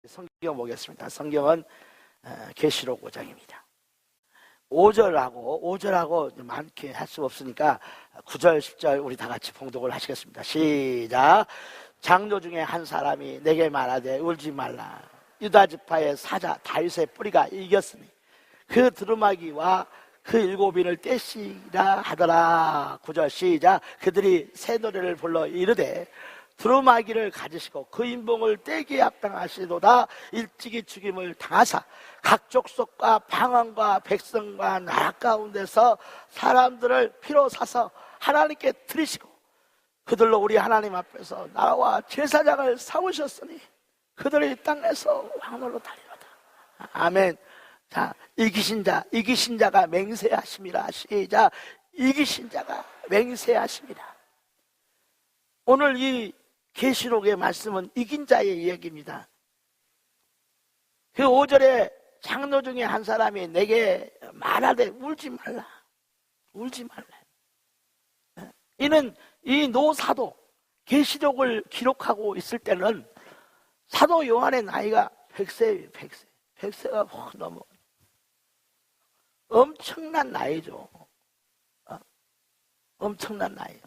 성경 보겠습니다. 성경은 계시록 5장입니다. 5절하고 많게 할 수 없으니까 9절, 10절 우리 다 같이 봉독을 하시겠습니다. 시작. 장로 중에 한 사람이 내게 말하되 울지 말라. 유다 지파의 사자 다윗의 뿌리가 이겼으니 그 두루마기와 그 일곱인을 떼시라 하더라. 9절 시작. 그들이 새 노래를 불러 이르되 두루마기를 가지시고 그 인봉을 떼기에 합당하시도다. 일찍이 죽임을 당하사 각 족속과 방언과 백성과 나라 가운데서 사람들을 피로 사서 하나님께 드리시고 그들로 우리 하나님 앞에서 나와 제사장을 삼으셨으니 그들이 땅에서 왕노로 달리로다. 아멘. 자, 이기신 자가 맹세하심이라. 시작. 이기신 자가 맹세하심이라. 오늘 이 계시록의 말씀은 이긴 자의 이야기입니다. 그 5절에 장로 중에 한 사람이 내게 말하되 울지 말라. 울지 말라. 이는 이 노사도 계시록을 기록하고 있을 때는 사도 요한의 나이가 100세예요. 100세가 너무 엄청난 나이죠. 엄청난 나이예요.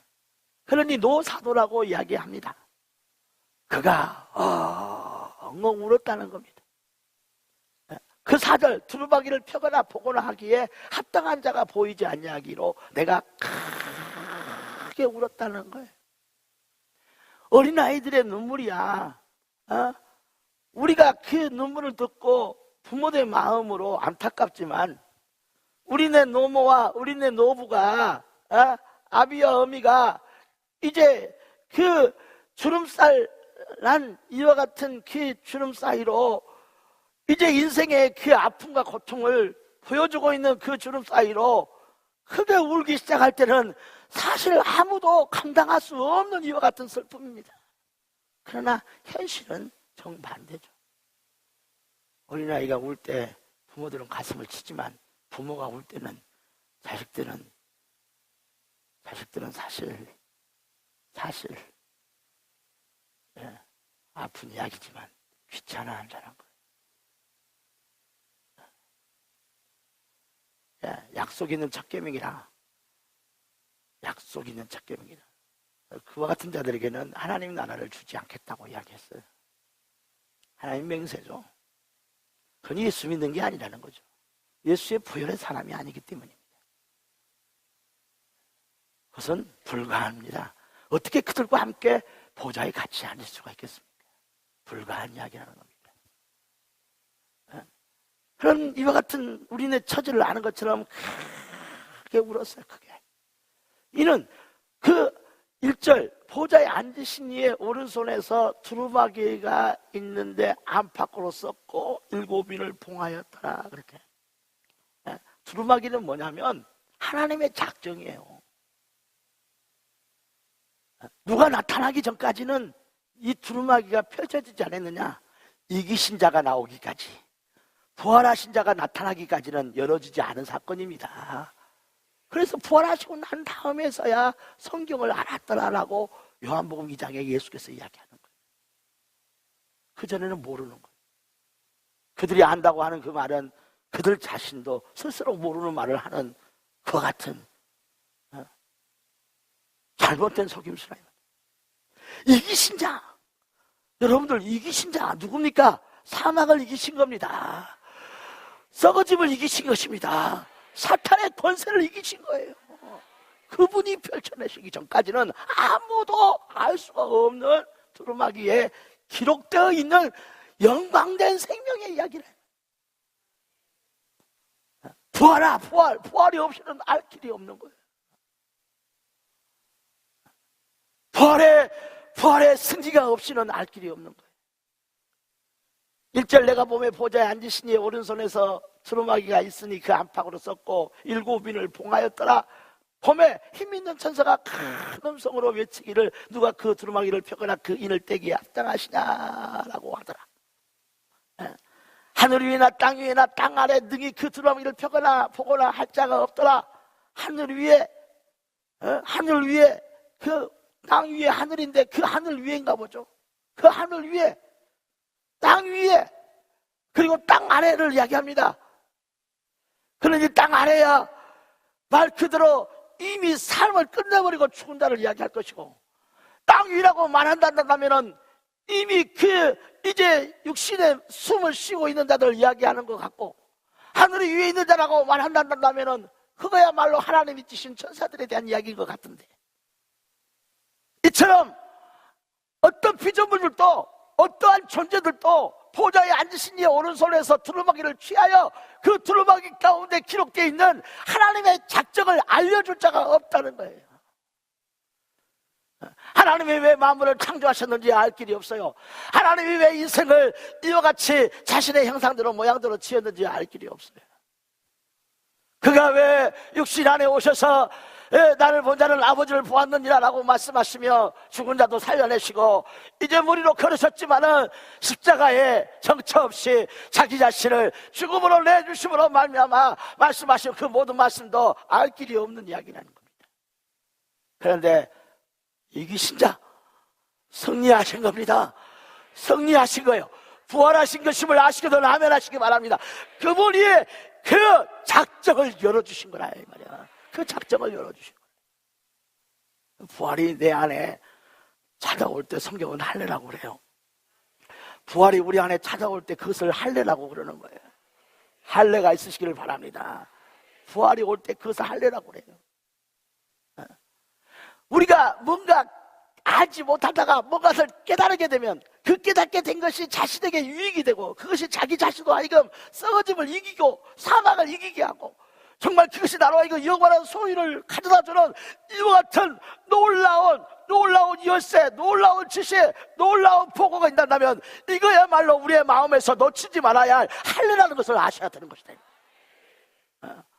그러니 노사도라고 이야기합니다. 그가 엉엉 울었다는 겁니다. 그 4절 두루마기를 펴거나 보거나 하기에 합당한 자가 보이지 아니하기로 내가 크게 울었다는 거예요. 어린아이들의 눈물이야. 우리가 그 눈물을 듣고 부모의 마음으로 안타깝지만 우리네 노모와 우리네 노부가 아비와 어미가 이제 그 주름살 난 이와 같은 그 주름 사이로 이제 인생의 그 아픔과 고통을 보여주고 있는 그 주름 사이로 크게 울기 시작할 때는 사실 아무도 감당할 수 없는 이와 같은 슬픔입니다. 그러나 현실은 정반대죠. 어린아이가 울 때 부모들은 가슴을 치지만 부모가 울 때는 자식들은 사실 아픈 이야기지만 귀찮아한다는 거예요. 약속 있는 첫 계명이라. 약속 있는 첫 계명이라. 그와 같은 자들에게는 하나님 나라를 주지 않겠다고 이야기했어요. 하나님 맹세죠. 그건 예수 믿는 게 아니라는 거죠. 예수의 부혈의 사람이 아니기 때문입니다. 그것은 불가합니다. 어떻게 그들과 함께 보좌에 같이 앉을 수가 있겠습니까? 불가한 이야기라는 겁니다. 그런 이와 같은 우리네 처지를 아는 것처럼 크게 울었어요. 크게. 이는 그 1절 보좌에 앉으신 이의 오른손에서 두루마기가 있는데 안팎으로 썩고 7인을 봉하였더라. 그렇게. 두루마기는 뭐냐면 하나님의 작정이에요. 누가 나타나기 전까지는 이 두루마기가 펼쳐지지 않았느냐? 이기신 자가 나오기까지, 부활하신 자가 나타나기까지는 열어지지 않은 사건입니다. 그래서 부활하시고 난 다음에서야 성경을 알았더라라고 요한복음 2장에 예수께서 이야기하는 거예요. 그전에는 모르는 거예요. 그들이 안다고 하는 그 말은 그들 자신도 스스로 모르는 말을 하는 그와 같은 잘못된 속임수라입니다. 이기신 자, 여러분들 이기신 자 누굽니까? 사망을 이기신 겁니다. 썩어짐을 이기신 것입니다. 사탄의 권세를 이기신 거예요. 그분이 펼쳐내시기 전까지는 아무도 알 수가 없는 두루마기에 기록되어 있는 영광된 생명의 이야기를 해요. 부활이 없이는 알 길이 없는 거예요. 부활의 승리가 없이는 알 길이 없는 거예요. 1절 내가 봄에 보좌에 앉으시니 오른손에서 두루마기가 있으니 그 안팎으로 썩고 7인을 봉하였더라. 봄에 힘있는 천사가 큰 음성으로 외치기를 누가 그 두루마기를 펴거나 그 인을 떼기에 합당하시냐라고 하더라. 하늘 위에나 땅 위에나 땅 아래 능히 그 두루마기를 펴거나 보거나 할 자가 없더라. 하늘 위에 그 땅 위에 하늘인데 그 하늘 위에인가 보죠. 그 하늘 위에 땅 위에 그리고 땅 아래를 이야기합니다. 그러니 땅 아래야 말 그대로 이미 삶을 끝내버리고 죽은 자를 이야기할 것이고, 땅 위라고 말한다면은 이미 이제 육신에 숨을 쉬고 있는 자들 이야기하는 것 같고, 하늘 위에 있는 자라고 말한다면은 그거야말로 하나님이 지신 천사들에 대한 이야기인 것 같은데, 이처럼 어떤 피조물들도 어떠한 존재들도 보좌에 앉으신 이의 오른손에서 두루마기를 취하여 그 두루마기 가운데 기록되어 있는 하나님의 작정을 알려줄 자가 없다는 거예요. 하나님이 왜 만물을 창조하셨는지 알 길이 없어요. 하나님이 왜 인생을 이와 같이 자신의 형상대로 모양대로 지었는지 알 길이 없어요. 그가 왜 육신 안에 오셔서 나를 본 자는 아버지를 보았느니라 라고 말씀하시며 죽은 자도 살려내시고 이제 무리로 걸으셨지만은 십자가에 정처 없이 자기 자신을 죽음으로 내주심으로 말미암아 말씀하신 그 모든 말씀도 알 길이 없는 이야기라는 겁니다. 그런데 이기신 자 승리하신 겁니다. 승리하신 거예요. 부활하신 것임을 아시거든 아멘하시기 바랍니다. 그분이 그 작정을 열어주신 거라 이 말이야. 그 작정을 열어주신 거예요. 부활이 내 안에 찾아올 때 성경은 할례라고 그래요. 부활이 우리 안에 찾아올 때 그것을 할례라고 그러는 거예요. 할례가 있으시기를 바랍니다. 부활이 올 때 그것을 할례라고 그래요. 우리가 뭔가 알지 못하다가 뭔가를 깨달게 되면 그 깨닫게 된 것이 자신에게 유익이 되고 그것이 자기 자신도 하여금 썩어짐을 이기고 사망을 이기게 하고 정말 그것이 나로 하여금 영원한 소유를 가져다주는 이와 같은 놀라운 열쇠, 놀라운 지시, 놀라운 보고가 있다면 이거야말로 우리의 마음에서 놓치지 말아야 할 할례라는 것을 아셔야 되는 것이다.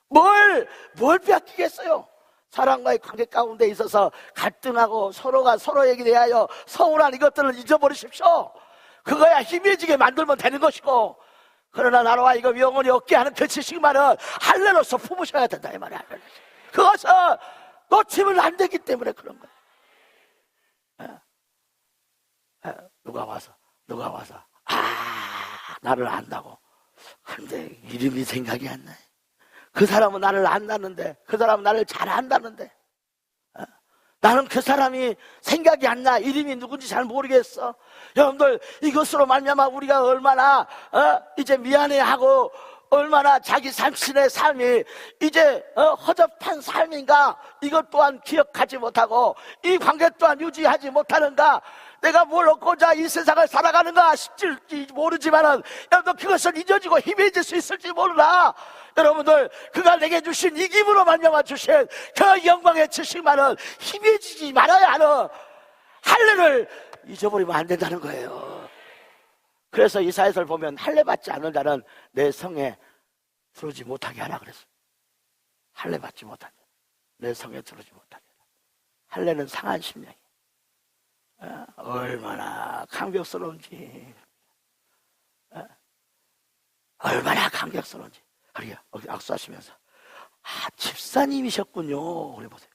뭘 빼앗기겠어요? 사람과의 관계 가운데 있어서 갈등하고 서로가 서로에게 대하여 서운한 이것들을 잊어버리십시오. 그거야 희미해지게 만들면 되는 것이고, 그러나 나와 이거 영원히 얻게 하는 그 지식만은 할례로서 품으셔야 된다 이 말이야. 그것은 놓치면 안 되기 때문에 그런 거야. 누가 와서 나를 안다고. 근데 이름이 생각이 안 나요. 그 사람은 나를 안다는데, 그 사람은 나를 잘 안다는데, 나는 그 사람이 생각이 안 나. 이름이 누군지 잘 모르겠어. 여러분들, 이것으로 말미암아 우리가 얼마나 이제 미안해하고 얼마나 자기 자신의 삶이 이제 허접한 삶인가, 이것 또한 기억하지 못하고 이 관계 또한 유지하지 못하는가, 내가 뭘 얻고자 이 세상을 살아가는가 싶을지 모르지만은 여러분들 그것은 잊어지고 희미해질 수 있을지 모르나, 여러분들 그가 내게 주신 이 기분으로 말미암아 주신 그 영광의 지식만은 희미해지지 말아야 하는 할례를 잊어버리면 안 된다는 거예요. 그래서 이사야서를 보면 할례 받지 않는 자는 내 성에 들어오지 못하게 하라 그랬어요. 할례 받지 못하게, 내 성에 들어오지 못하게. 할례는 상한 심령이에요. 얼마나 감격스러운지, 얼마나 감격스러운지. 그래요. 악수하시면서 집사님이셨군요. 그래 보세요.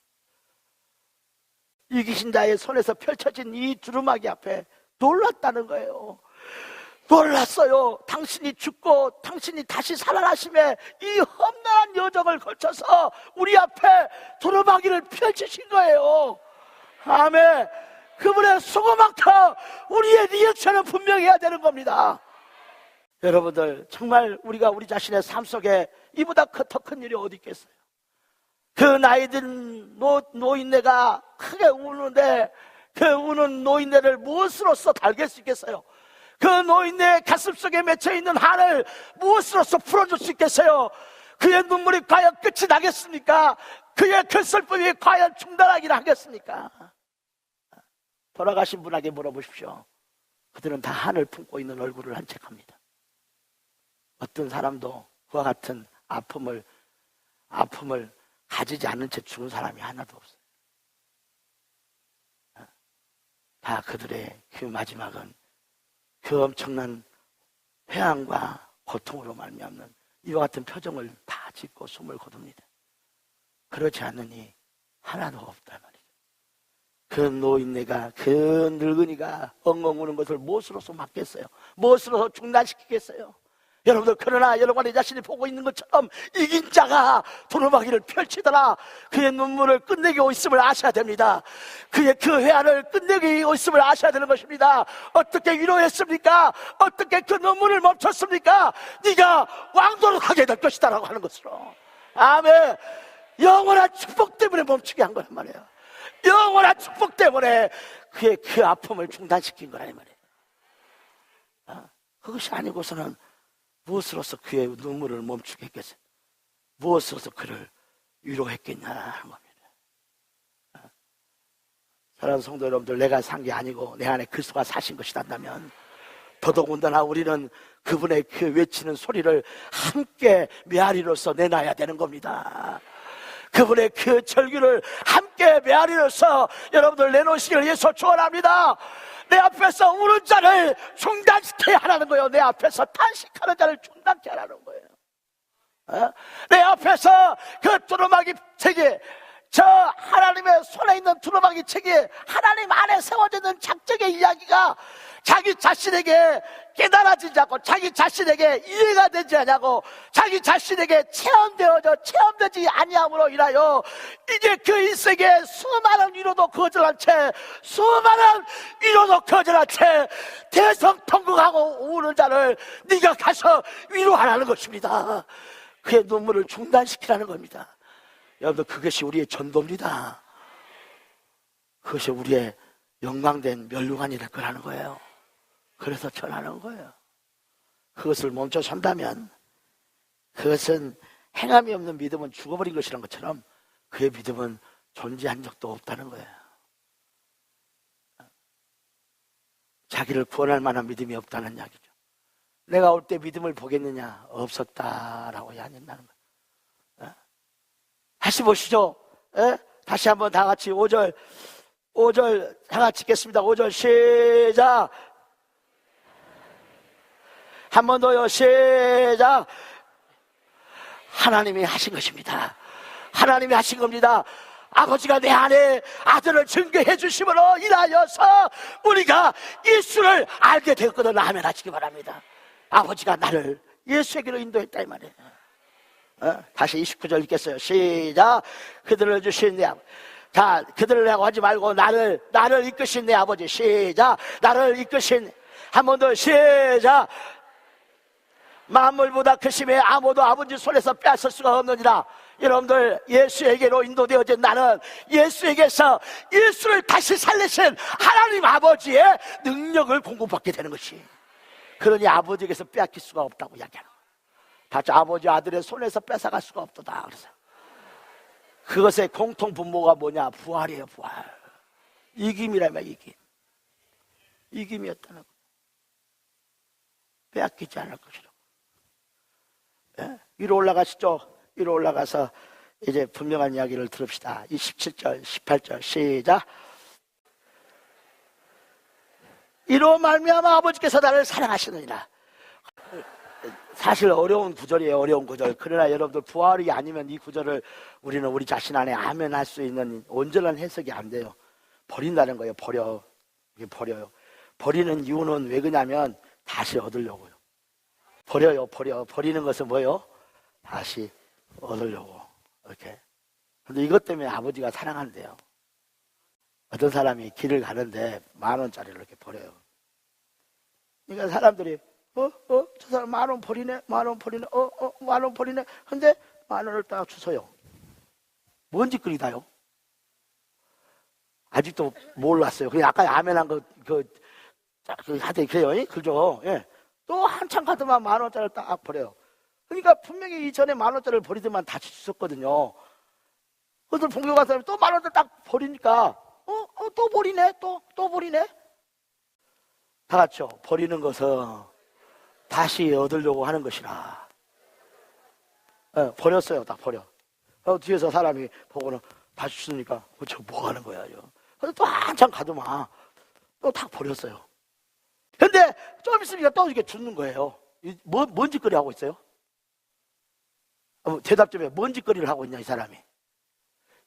이기신 자의 손에서 펼쳐진 이 두루마기 앞에 놀랐다는 거예요. 놀랐어요. 당신이 죽고 당신이 다시 살아나심에 이 험난한 여정을 거쳐서 우리 앞에 두루마기를 펼치신 거예요. 아멘. 그분의 수고만큼 우리의 리액션은 분명히 해야 되는 겁니다. 여러분들, 정말 우리가 우리 자신의 삶 속에 이보다 더 큰 일이 어디 있겠어요? 그 나이든 노인네가 크게 우는데 그 우는 노인네를 무엇으로써 달랠 수 있겠어요? 그 노인네의 가슴 속에 맺혀있는 한을 무엇으로써 풀어줄 수 있겠어요? 그의 눈물이 과연 끝이 나겠습니까? 그의 그 슬픔이 과연 중단하기를 하겠습니까? 돌아가신 분에게 물어보십시오. 그들은 다 한을 품고 있는 얼굴을 한 채 합니다. 어떤 사람도 그와 같은 아픔을 가지지 않은 채 죽은 사람이 하나도 없어요. 다 그들의 그 마지막은 그 엄청난 회한과 고통으로 말미암는 이와 같은 표정을 다 짓고 숨을 거둡니다. 그렇지 않으니 하나도 없단 말이죠. 그 노인네가, 그 늙은이가 엉엉 우는 것을 무엇으로서 막겠어요? 무엇으로서 중단시키겠어요? 여러분들, 그러나 여러분의 자신이 보고 있는 것처럼 이긴 자가 두루마기를 펼치더라. 그의 눈물을 끝내고 있음을 아셔야 됩니다. 그의 그 회한을 끝내고 있음을 아셔야 되는 것입니다. 어떻게 위로했습니까? 어떻게 그 눈물을 멈췄습니까? 네가 왕노릇하게 될 것이다 라고 하는 것으로. 아멘. 영원한 축복 때문에 멈추게 한 거란 말이에요. 영원한 축복 때문에 그의 그 아픔을 중단시킨 거란 말이에요. 그것이 아니고서는 무엇으로서 그의 눈물을 멈추게 했겠어요? 무엇으로서 그를 위로했겠냐 하는 겁니다. 사랑하는 성도 여러분들, 내가 산 게 아니고 내 안에 그리스도가 사신 것이란다면 더더군다나 우리는 그분의 그 외치는 소리를 함께 메아리로서 내놔야 되는 겁니다. 그분의 그 절규를 함께 메아리로서 여러분들 내놓으시기를 예수 축원합니다. 내 앞에서 우는 자를 중단시켜야 하라는 거예요. 내 앞에서 탄식하는 자를 중단케 하라는 거예요. 내 앞에서 그 두루마기 책에, 저 하나님의 손에 있는 두루마기 책에 하나님 안에 세워져 있는 작정의 이야기가 자기 자신에게 깨달아지지 않고, 자기 자신에게 이해가 되지 않냐고, 자기 자신에게 체험되지 아니함으로 인하여 이제 그 인생에 수많은 위로도 거절한 채, 수많은 위로도 거절한 채 대성통곡하고 우는 자를 네가 가서 위로하라는 것입니다. 그의 눈물을 중단시키라는 겁니다. 여러분들, 그것이 우리의 전도입니다. 그것이 우리의 영광된 멸류관이 될 거라는 거예요. 그래서 전하는 거예요. 그것을 멈춰 선다면, 그것은 행함이 없는 믿음은 죽어버린 것이라는 것처럼 그의 믿음은 존재한 적도 없다는 거예요. 자기를 구원할 만한 믿음이 없다는 이야기죠. 내가 올 때 믿음을 보겠느냐? 없었다라고 이야기한다는 거예요. 다시 보시죠. 다시 한번 다 같이 5절 다 같이 읽겠습니다. 5절 시작. 한 번 더요. 시작. 하나님이 하신 것입니다. 하나님이 하신 겁니다. 아버지가 내 안에 아들을 증거해 주심으로 인하여서 우리가 예수를 알게 되었거든. 아멘 하시기 바랍니다. 아버지가 나를 예수에게로 인도했다 이 말이에요. 다시 29절 읽겠어요. 시작. 그들을 주신 내 아버지. 자, 그들을 하고 하지 말고 나를 이끄신 내 아버지. 시작. 나를 이끄신. 한 번 더 시작. 만물보다 크심에 아무도 아버지 손에서 빼앗을 수가 없느니라. 여러분들, 예수에게로 인도되어진 나는 예수에게서 예수를 다시 살리신 하나님 아버지의 능력을 공급받게 되는 것이, 그러니 아버지에게서 빼앗길 수가 없다고 이야기하는 거예요. 다시 아버지 아들의 손에서 뺏어갈 수가 없도다. 그래서 그것의 공통 분모가 뭐냐? 부활이에요. 부활. 이김이라면 이김이었다는 거예요. 빼앗기지 않을 것이라고. 위로 올라가시죠. 위로 올라가서 이제 분명한 이야기를 들읍시다. 27절 18절 시작. 이로 말미암아 아버지께서 나를 사랑하시느니라. 사실 어려운 구절이에요. 어려운 구절. 그러나 여러분들, 부활이 아니면 이 구절을 우리는 우리 자신 안에 아멘할 수 있는 온전한 해석이 안 돼요. 버린다는 거예요. 버려요. 버리는 이유는 왜 그러냐면 다시 얻으려고요. 버리는 것은 뭐예요? 다시 얻으려고. 이렇게. 근데 이것 때문에 아버지가 사랑한대요. 어떤 사람이 길을 가는데 10,000원짜리를 이렇게 버려요. 그러니까 사람들이 저 사람 10,000원 버리네, 10,000원 버리네, 10,000원 버리네. 근데 10,000원을 딱 주세요. 뭔 짓거리다요? 아직도 몰랐어요. 그냥 아까 아멘한 하여튼 그래요. 그죠? 예. 또 한참 가더만 10,000원짜리를 딱 버려요. 그러니까 분명히 이전에 10,000원짜리를 버리더만 다시 주셨거든요. 그래서 본교 가서 또 10,000원짜리 딱 버리니까 또 버리네, 또 버리네. 다 같이요. 버리는 것은 다시 얻으려고 하는 것이라. 버렸어요. 딱 버려. 뒤에서 사람이 보고는 다시 주니까 저 뭐 하는 거야? 그래서 또 한참 가더만 또 딱 버렸어요. 근데 좀 있으니까 또 이렇게 죽는 거예요. 뭔 짓거리 하고 있어요? 대답 좀 해. 뭔 짓거리를 하고 있냐 이 사람이?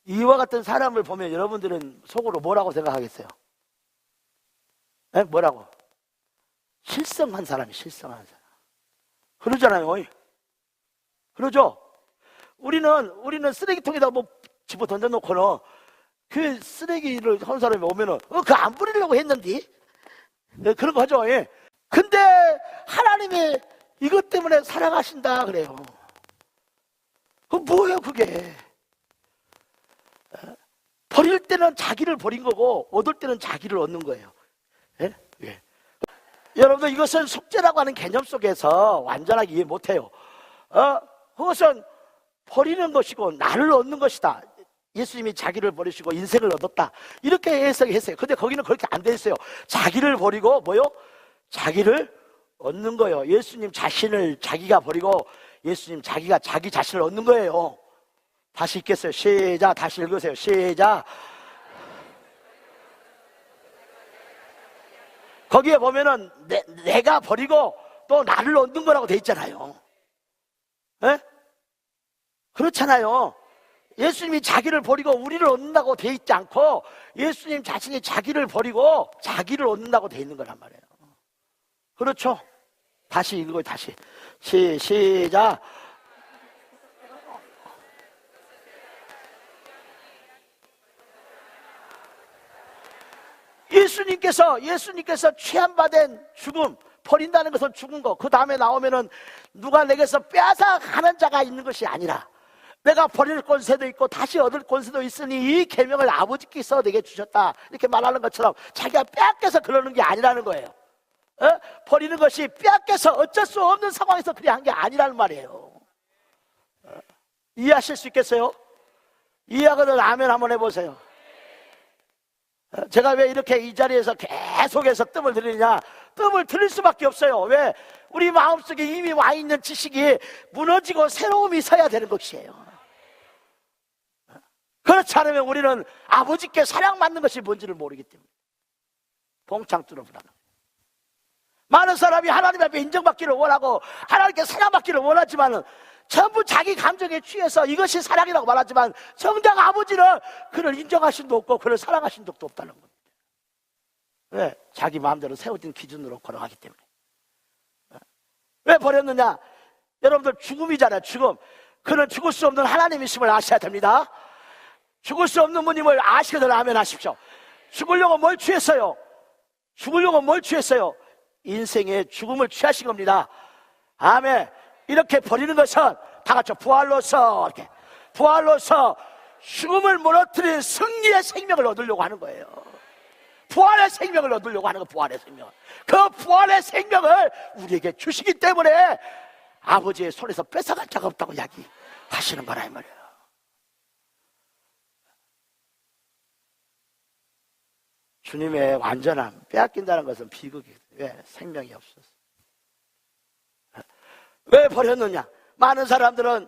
이와 같은 사람을 보면 여러분들은 속으로 뭐라고 생각하겠어요? 네? 뭐라고? 실성한 사람이 실성한 사람. 그러잖아요. 그러죠? 우리는 쓰레기통에다 뭐 집어 던져놓고는 그 쓰레기를 한 사람이 오면은 그거 안 버리려고 했는데 그런 거 하죠. 예. 근데 하나님이 이것 때문에 사랑하신다 그래요. 그 뭐예요 그게? 버릴 때는 자기를 버린 거고 얻을 때는 자기를 얻는 거예요. 예? 예. 여러분들 이것은 속죄라고 하는 개념 속에서 완전하게 이해 못해요. 그것은 버리는 것이고 나를 얻는 것이다. 예수님이 자기를 버리시고 인생을 얻었다 이렇게 해석했어요. 근데 거기는 그렇게 안 돼 있어요. 자기를 버리고 뭐요? 자기를 얻는 거예요. 예수님 자신을 자기가 버리고 예수님 자기가 자기 자신을 얻는 거예요. 다시 읽겠어요. 시작. 다시 읽으세요. 시작. 거기에 보면은 내가 버리고 또 나를 얻는 거라고 돼 있잖아요. 네? 그렇잖아요. 예수님이 자기를 버리고 우리를 얻는다고 돼 있지 않고 예수님 자신이 자기를 버리고 자기를 얻는다고 돼 있는 거란 말이에요. 그렇죠? 다시 읽어요. 다시 시작. 예수님께서 취함받은 죽음, 버린다는 것은 죽은 거. 그 다음에 나오면은 누가 내게서 빼앗아 가는 자가 있는 것이 아니라 내가 버릴 권세도 있고 다시 얻을 권세도 있으니 이 계명을 아버지께서 내게 주셨다 이렇게 말하는 것처럼 자기가 빼앗겨서 그러는 게 아니라는 거예요. 버리는 것이 빼앗겨서 어쩔 수 없는 상황에서 그래 한 게 아니라는 말이에요. 이해하실 수 있겠어요? 이해하거든 아멘 한번 해보세요. 제가 왜 이렇게 이 자리에서 계속해서 뜸을 들이냐? 뜸을 들일 수밖에 없어요. 왜? 우리 마음속에 이미 와 있는 지식이 무너지고 새로움이 서야 되는 것이에요. 그렇지 않으면 우리는 아버지께 사랑받는 것이 뭔지를 모르기 때문에 봉창 뚫어보라는 거예요. 많은 사람이 하나님 앞에 인정받기를 원하고 하나님께 사랑받기를 원하지만 전부 자기 감정에 취해서 이것이 사랑이라고 말하지만 정작 아버지는 그를 인정하신 적도 없고 그를 사랑하신 적도 없다는 겁니다. 왜? 자기 마음대로 세워진 기준으로 걸어가기 때문에. 왜 버렸느냐? 여러분들 죽음이잖아요. 죽음. 그는 죽을 수 없는 하나님이심을 아셔야 됩니다. 죽을 수 없는 분임을 아시거든 아멘 하십시오. 죽으려고 뭘 취했어요? 죽으려고 뭘 취했어요? 인생의 죽음을 취하신 겁니다. 아멘. 이렇게 버리는 것은 다 같이 부활로서 이렇게 부활로서 죽음을 무너뜨린 승리의 생명을 얻으려고 하는 거예요. 부활의 생명을 얻으려고 하는 거. 부활의 생명. 그 부활의 생명을 우리에게 주시기 때문에 아버지의 손에서 뺏어갈 자가 없다고 이야기하시는 거라 이 말이에요. 주님의 완전함 빼앗긴다는 것은 비극이에요. 왜? 생명이 없어서. 왜 버렸느냐? 많은 사람들은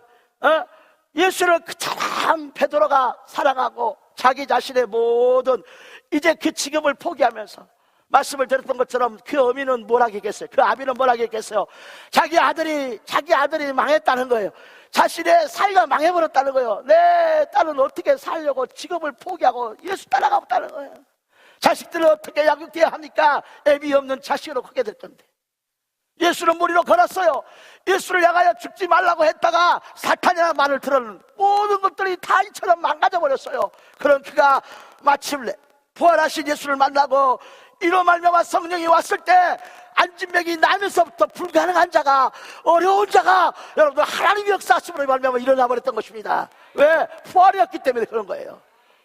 예수를 그처럼 베드로가 사랑하고 자기 자신의 모든 이제 그 직업을 포기하면서 말씀을 드렸던 것처럼 그 어미는 뭘 하겠어요? 그 아비는 뭘 하겠어요? 자기 아들이 망했다는 거예요. 자신의 사이가 망해버렸다는 거예요. 내 딸은 어떻게 살려고 직업을 포기하고 예수 따라가겠다는 거예요. 자식들을 어떻게 양육해야 합니까? 애비 없는 자식으로 크게 될 건데. 예수는 무리로 걸었어요. 예수를 향하여 죽지 말라고 했다가 사탄이라는 말을 들은 모든 것들이 다 이처럼 망가져 버렸어요. 그런 그가 마침내 부활하신 예수를 만나고 이로 말미암아 성령이 왔을 때 안진병이 나면서부터 불가능한 자가 어려운 자가 여러분들 하나님의 역사하심으로 말미암아 일어나 버렸던 것입니다. 왜? 부활이었기 때문에 그런 거예요.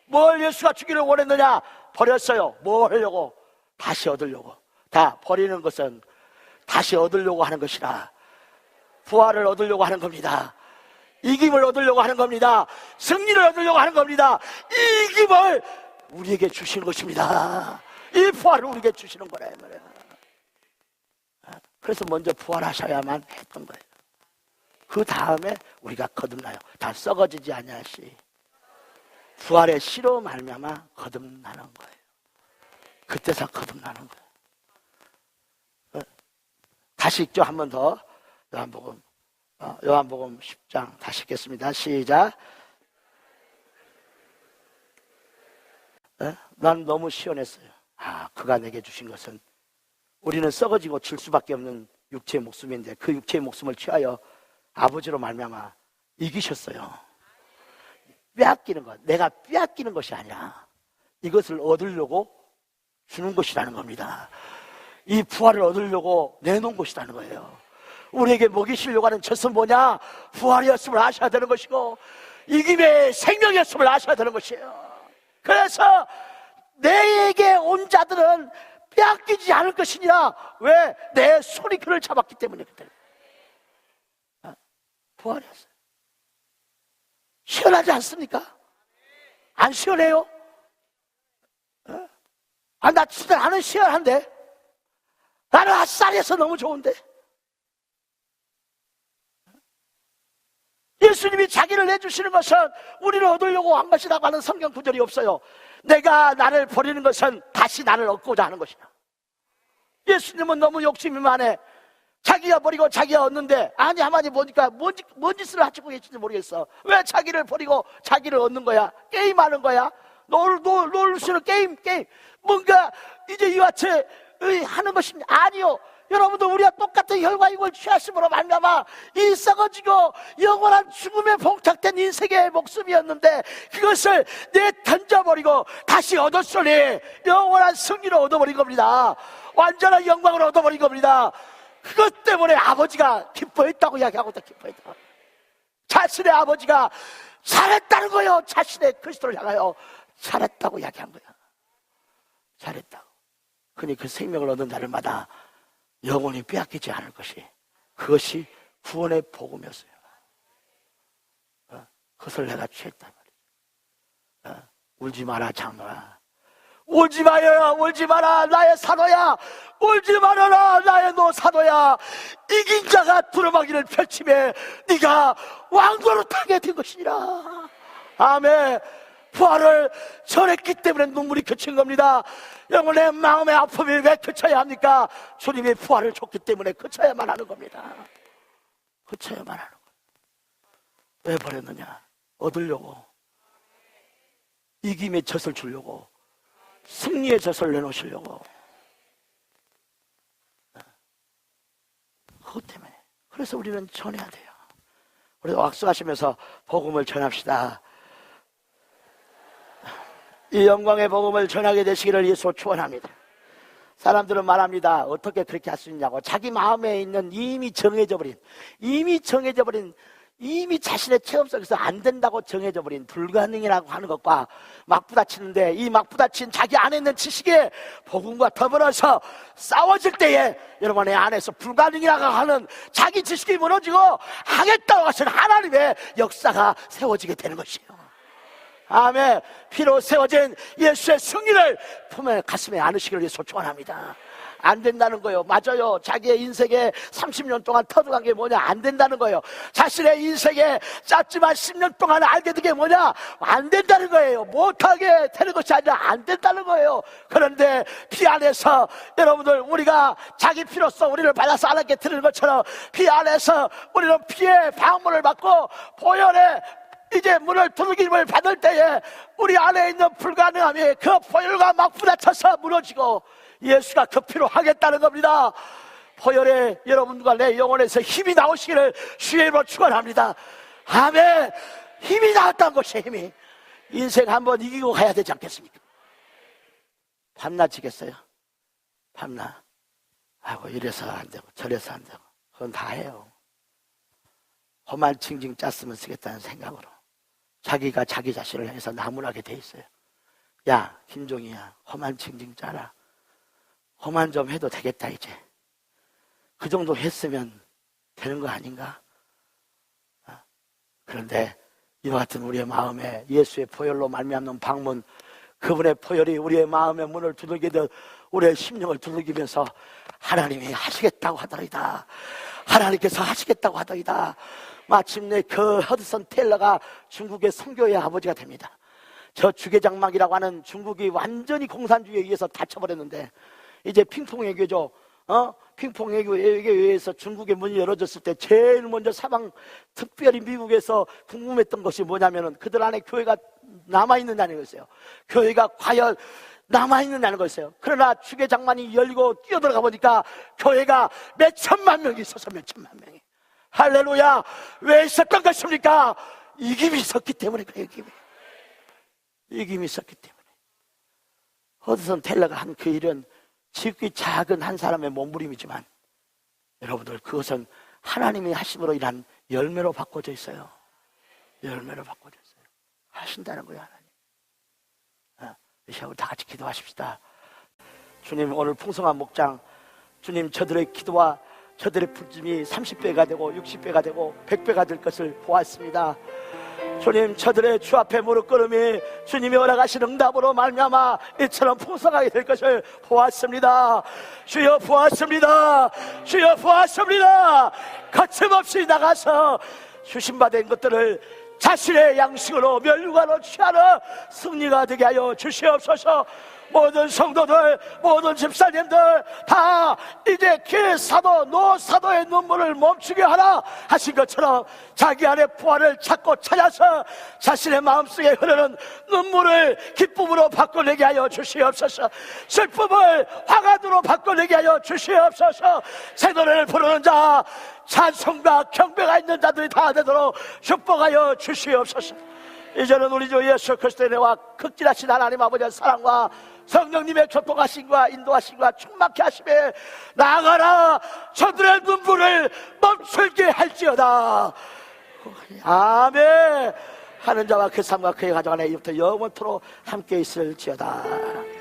뭘 예수가 주기를 원했느냐? 버렸어요. 뭐 하려고? 다시 얻으려고. 다 버리는 것은 다시 얻으려고 하는 것이라 부활을 얻으려고 하는 겁니다. 이김을 얻으려고 하는 겁니다. 승리를 얻으려고 하는 겁니다. 이 이김을 우리에게 주시는 것입니다. 이 부활을 우리에게 주시는 거라 말이에요. 그래서 먼저 부활하셔야만 했던 거예요. 그 다음에 우리가 거듭나요. 다 썩어지지 아니하시 부활의 씨로 말미암아 거듭나는 거예요. 그때서 거듭나는 거예요. 다시 읽죠. 한 번 더. 요한복음 10장 다시 읽겠습니다. 시작. 난 너무 시원했어요. 그가 내게 주신 것은 우리는 썩어지고 질 수밖에 없는 육체의 목숨인데 그 육체의 목숨을 취하여 아버지로 말미암아 이기셨어요. 빼앗기는 것, 내가 빼앗기는 것이 아니라 이것을 얻으려고 주는 것이라는 겁니다. 이 부활을 얻으려고 내놓은 것이라는 거예요. 우리에게 먹이시려고 하는 젖은 뭐냐? 부활이었음을 아셔야 되는 것이고 이김의 생명이었음을 아셔야 되는 것이에요. 그래서 내게 온 자들은 빼앗기지 않을 것이니라. 왜? 내 손이 그를 잡았기 때문에. 그때 부활이었어요. 시원하지 않습니까? 안 시원해요? 나 진짜 나는 시원한데, 나는 아싸리에서 너무 좋은데. 예수님이 자기를 내주시는 것은 우리를 얻으려고 한 것이라고 하는 성경 구절이 없어요. 내가 나를 버리는 것은 다시 나를 얻고자 하는 것이다. 예수님은 너무 욕심이 많아. 자기가 버리고 자기가 얻는데, 아니 하나님 보니까 뭔 짓을 하시고 계신지 모르겠어. 왜 자기를 버리고 자기를 얻는 거야? 게임하는 거야? 놀 수 있는 게임 뭔가 이제 이와 같이 하는 것이 아니요. 여러분도 우리가 똑같은 혈과 육을 취하심으로 말미암아 이 썩어지고 영원한 죽음에 봉착된 인생의 목숨이었는데 그것을 내 던져버리고 다시 얻었으니 영원한 승리를 얻어버린 겁니다. 완전한 영광을 얻어버린 겁니다. 그것 때문에 아버지가 기뻐했다고 이야기하고 또 기뻐했다. 자신의 아버지가 잘했다는 거예요. 자신의 그리스도를 향하여 잘했다고 이야기한 거야. 잘했다고. 그니 그 생명을 얻는 자들마다 영원히 빼앗기지 않을 것이, 그것이 구원의 복음이었어요. 그것을 내가 취했단 말이야. 울지 마라 장로야. 울지 마여야, 울지 마라 나의 사도야. 울지 말아라 나의 노사도야. 이긴 자가 두루마기를 펼치며 네가 왕도로 타게 된 것이니라. 아멘. 부활을 전했기 때문에 눈물이 그친 겁니다. 영혼의 마음의 아픔이 왜 그쳐야 합니까? 주님이 부활을 줬기 때문에 그쳐야만 하는 겁니다. 그쳐야만 하는 거예요. 왜 버렸느냐? 얻으려고, 이김의 젖을 주려고, 승리의 젖을 내놓으시려고. 그것 때문에. 그래서 우리는 전해야 돼요. 우리도 악수하시면서 복음을 전합시다. 이 영광의 복음을 전하게 되시기를 예수로 축원합니다. 사람들은 말합니다. 어떻게 그렇게 할 수 있냐고. 자기 마음에 있는 이미 정해져 버린, 이미 자신의 체험 속에서 안 된다고 정해져 버린 불가능이라고 하는 것과 맞부딪히는데, 이 맞부딪힌 자기 안에 있는 지식에 복음과 더불어서 싸워질 때에 여러분의 안에서 불가능이라고 하는 자기 지식이 무너지고 하겠다고 하시는 하나님의 역사가 세워지게 되는 것이에요. 아멘. 피로 세워진 예수의 승리를 품에 가슴에 안으시기를 위해서 축원합니다. 안 된다는 거예요. 맞아요. 자기의 인생에 30년 동안 터득한 게 뭐냐? 안 된다는 거예요. 자신의 인생에 짧지만 10년 동안 알게 된 게 뭐냐? 안 된다는 거예요. 못하게 되는 것이 아니라 안 된다는 거예요. 그런데 피 안에서 여러분들, 우리가 자기 피로써 우리를 받아서 하나님께 드리는 것처럼 피 안에서 우리는 피의 방문을 받고 보혈의 이제 문을 두들김을 받을 때에 우리 안에 있는 불가능함이 그 보혈과 막 부딪혀서 무너지고 예수가 그 피로 하겠다는 겁니다. 보혈에 여러분과 내 영혼에서 힘이 나오시기를 주의 이름으로 축원합니다. 아멘. 힘이 나왔다는 것이 힘이. 인생 한번 이기고 가야 되지 않겠습니까? 밤낮 지겠어요? 밤낮. 하고 이래서 안 되고 저래서 안 되고 그건 다 해요. 험한 징징 짰으면 쓰겠다는 생각으로 자기가 자기 자신을 향해서 나무라게 돼 있어요. 야 김종이야, 험한 징징 짜라. 험한 좀 해도 되겠다. 이제 그 정도 했으면 되는 거 아닌가? 그런데 이와 같은 우리의 마음에 예수의 보혈로 말미암는 방문, 그분의 보혈이 우리의 마음의 문을 두들기듯 우리의 심령을 두들기면서 하나님이 하시겠다고 하더이다. 하나님께서 하시겠다고 하더이다. 마침내 그 허드슨 테일러가 중국의 선교의 아버지가 됩니다. 저 주계장막이라고 하는 중국이 완전히 공산주의에 의해서 닫혀버렸는데, 이제 핑퐁 외교죠. 핑퐁 외교에 의해서 중국의 문이 열어졌을 때 제일 먼저 특별히 미국에서 궁금했던 것이 뭐냐면은 그들 안에 교회가 남아있는다는 것이에요. 교회가 과연 남아있는다는 것이에요. 그러나 주계장만이 열리고 뛰어들어가 보니까 교회가 몇 천만 명이 있어서 몇 천만 명이. 할렐루야. 왜 있었던 것입니까? 이김이 있었기 때문에 그래요. 이김이 있었기 때문에. 허드슨 텔러가 한 그 일은 지극히 작은 한 사람의 몸부림이지만 여러분들 그것은 하나님이 하심으로 인한 열매로 바꿔져 있어요. 열매로 바꿔져 있어요. 하신다는 거예요, 하나님. 이 시간 우리 다 같이 기도하십시다. 주님, 오늘 풍성한 목장, 주님, 저들의 기도와 저들의 부름이 30배가 되고 60배가 되고 100배가 될 것을 보았습니다. 주님, 저들의 주 앞에 무릎 꿇음이 주님이 허락하신 응답으로 말미암아 이처럼 풍성하게 될 것을 보았습니다. 주여, 보았습니다. 주여, 보았습니다. 거침없이 나가서 주신받은 것들을 자신의 양식으로 멸류관으로 취하는 승리가 되게 하여 주시옵소서. 모든 성도들, 모든 집사님들 다 이제 길사도 노사도의 눈물을 멈추게 하라 하신 것처럼 자기 안에 부활을 찾고 찾아서 자신의 마음속에 흐르는 눈물을 기쁨으로 바꿔내게 하여 주시옵소서. 슬픔을 화가도로 바꿔내게 하여 주시옵소서. 새 노래를 부르는 자, 찬송과 경배가 있는 자들이 다 되도록 축복하여 주시옵소서. 이제는 우리 주 예수 그리스도의 은혜와 극진하신 하나님 아버지의 사랑과 성령님의 교통하심과 인도하심과 충만케 하심에 나아가라. 저들의 눈물을 멈추게 할지어다. 아멘. 하는 자와 그 삶과 그의 가정 안에 이부터 영원토록 함께 있을지어다.